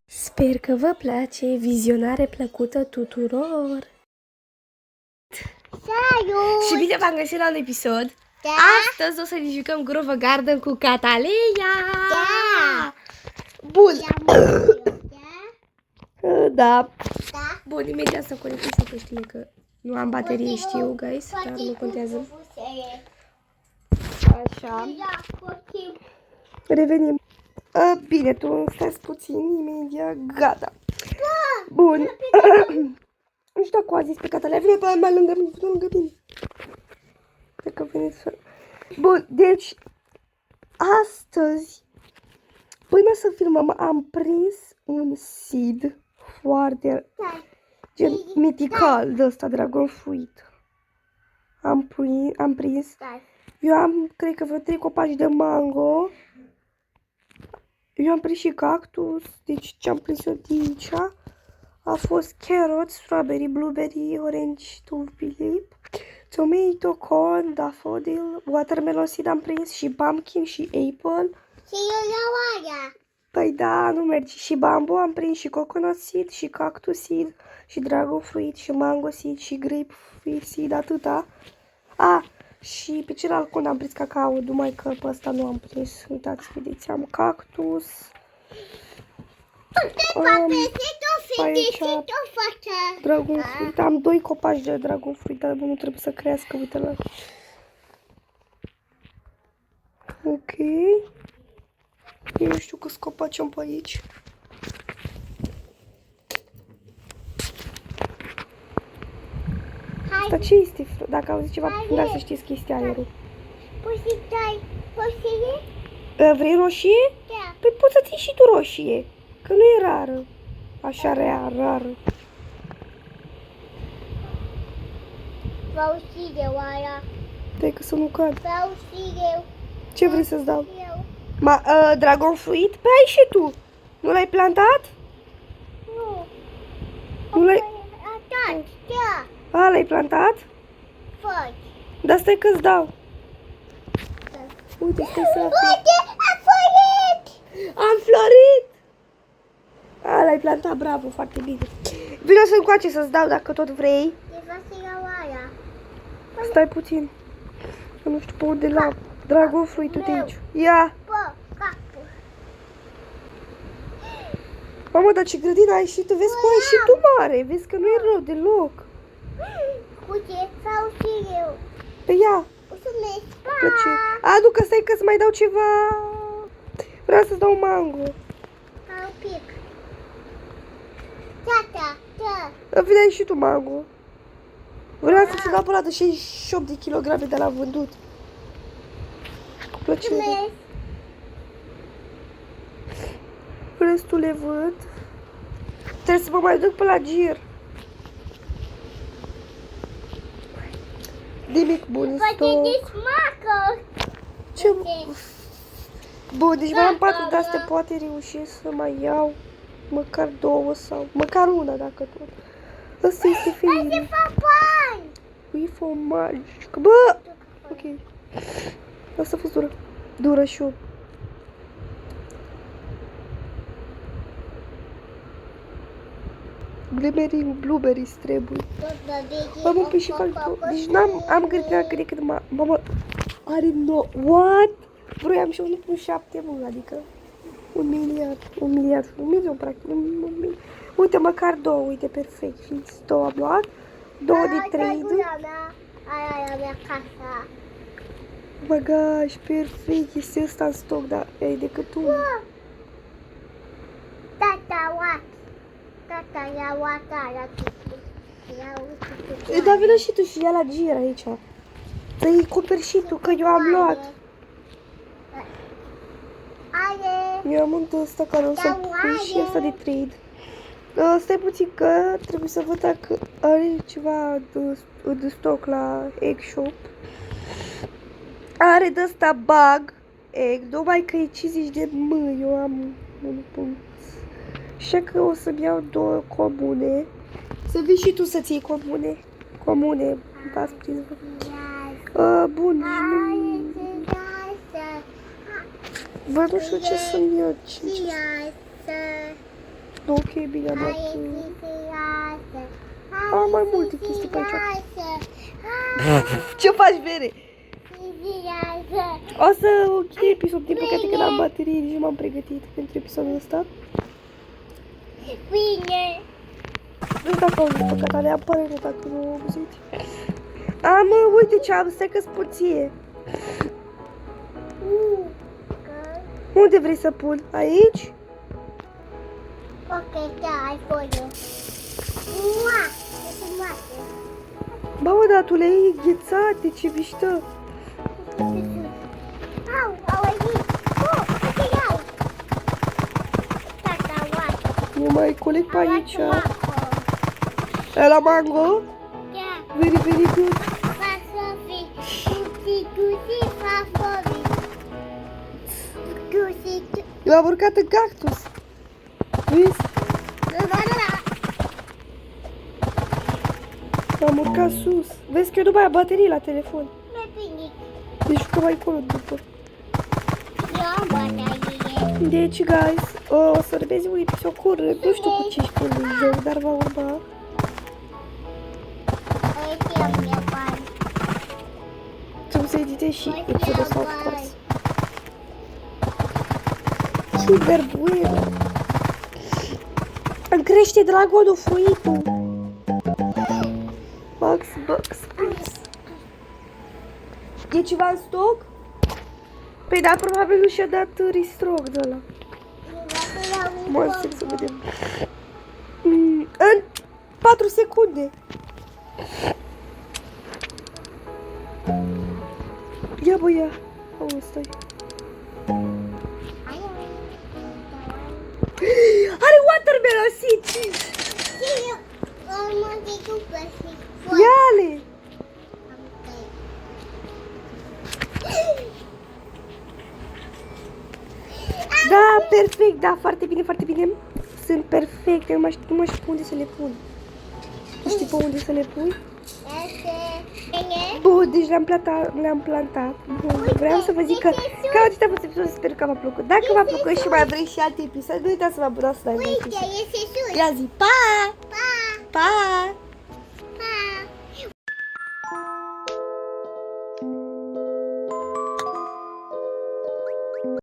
Sper că vă place, vizionare plăcută tuturor! Salut! Și bine v-am găsit la un episod! Da? Astăzi o să ne jucăm Grove Garden cu Cataleia! Da! Bun! Da? Da! Da? Bun, imediat să conectez să știe că nu am baterie, știu, guys, dar nu contează. Așa. Revenim. Bine, tu stai puțin, imediat, gata. Bun. Nu știu dacă o a zis pe Catalea, vine pe mai lângă mine, lângă mine. Cred că veniți să... Bun, deci, astăzi, până să filmăm, am prins un seed foarte, gen, mitical de ăsta, dragon fruit. Am prins. Eu am, cred că vreo 3 copaci de mango. Eu am prins și cactus, deci ce am prins eu de aici a fost carrot, strawberry, blueberry, orange, tulip, tomato, corn, daffodil, watermelon seed am prins și pumpkin și apple. Și eu iau aia. Păi da, nu merge. Și bamboo am prins și coconut seed și cactus seed și dragon fruit și mango seed și grape seed, atâta. Și pe celălalt cont am prins cacao, numai că pe ăsta nu am prins. Uitați, vedeți, am cactus. Aici dragon fruit. Am 2 copaci de dragon fruit, dar nu trebuie să crească, uite la. Ok. Eu nu știu câți copaci am pe aici. Asta ce este? Dacă auzi ceva, da, să știți că este aerul. Poți să dai roșie? Vrei roșie? Da. Păi poți să ții și tu roșie, că nu e rară. Așa rară. Vreau și eu aia. Stai că să nu cad. Vreau și eu. Ce vrei să-ți dau? Eu. Dragon fruit? Păi ai și tu. Nu l-ai plantat? Nu. Nu l-ai... Atat, da. L-ai plantat? Faci. Dar stai că-ți dau. Uite, stai să... Uite, a florit! Am florit! L-ai plantat, bravo, foarte bine. Vino să încoace să-ți dau dacă tot vrei. Eu vreau să iau aia. Stai puțin. Eu nu știu pe unde la dragon fruit, uite aici. Ia! Bă, capul. Mamă, dar ce grădină ai și tu? Vezi că ai și tu mare. Vezi că nu e rău deloc. Uite, vreau și eu. Pe ia. Mulțumesc, pa! Plăce. Adu că stai că-ți mai dau ceva. Vreau să-ți dau mango. Un pic. Tata, da. Vedeai și tu mango. Vreau să-ți dau pe ăla de 68 de kilograme de la vândut. Cu plăcere. Mulțumesc. Restul le văd. Trebuie să mă mai duc pe la gir. Nimic bun, Poate stop. desmacă. Ce... Bun, deci mai am 4 de astea, poate reușesc să mai iau măcar 2 sau măcar una dacă tot. Ăsta este ferin. Hai să fac bani. Ui, fromaj. Bă! Ok. Asta a fost dură. Dură și eu. Blueberries trebuie. Mamă, pe și calcul. Deci am grădina cât de cât mamă, are what? Vroiam și 1,7 mult, adică 1 milion practic, uite, măcar 2, uite, perfect, și 2 am luat, 2 de 3. Aia mea casa. Băgaj, perfect, este ăsta în stoc, dar e decât unul. Tata, what? Tata, ia what aia. Dar vină și tu și ia la gir aici. Să-i acoperi și tu, că eu am luat. Eu am un ăsta care o să pui și ăsta de trade. Stai puțin că trebuie să văd dacă are ceva de stoc la egg shop. Are de ăsta bug egg, numai că e 50 de mâini, eu am 1 punct. Așa că o să-mi iau 2 comune. Să vii și tu să-ți iei comune. Comune, v-ați prins. Bun, nici nu... Bă, nu știu ce sunt eu. Viață. Ok, bine, am dat... Hai fi viață. Am mai multe chestii pe aici. Viață. Ce faci, Vere? Viață. O să închei episodul, din păcate că n-am baterie, nici nu m-am pregătit pentru episodul ăsta. Bine. Nu știu dacă auziți pe care am părere dacă nu auziți. Am, uite ce am, stai că spun ție. Unde vrei să pun? Aici? Ok, da, ai folie. Mua! E frumoasă. Bă, mă, dar tu le-ai înghețate, ce mișto. Au, au auzit. Oh, uite iau. Tata, oată. Eu mai coleg pe aici. Oată, La mango? da. Very, very good. Fasofi. Gusi, fasofi. Gusi, Eu am urcat în cactus. Vezi? M-am urcat sus. Vezi că eu nu mai am baterie la telefon. Nu-i bine. Deci că mai încolo după. Eu am bătaie. Deci, guys, o să urmeze un episod curând. Nu știu cu ce spun în joc, dar va urma. Aici am eu bani. Trebuie să editez și episodul ăsta, of course. Super bueno. Îmi crește dragonul fruitul. Max, please. E ceva în stoc? Păi da, probabil nu și-a dat restock de ăla. Mă, să vedem. În 4 secunde. Ia bă, ia. Auzi, stai. Are watermelon seeds. Ia-le. Da, perfect, da, foarte bine, foarte bine. Sunt perfecte, nu mai știu pe unde să le pun. Nu știi pe unde să le pun? Bun, deci le-am plantat. Bun, vreau să vă zic că cam atât a fost episodul, sper că v-a plăcut. Dacă v-a plăcut și mai vreți și alte episoade, nu uitați să vă abonați la Uite, este sus. Ia zi, pa! Pa! Pa!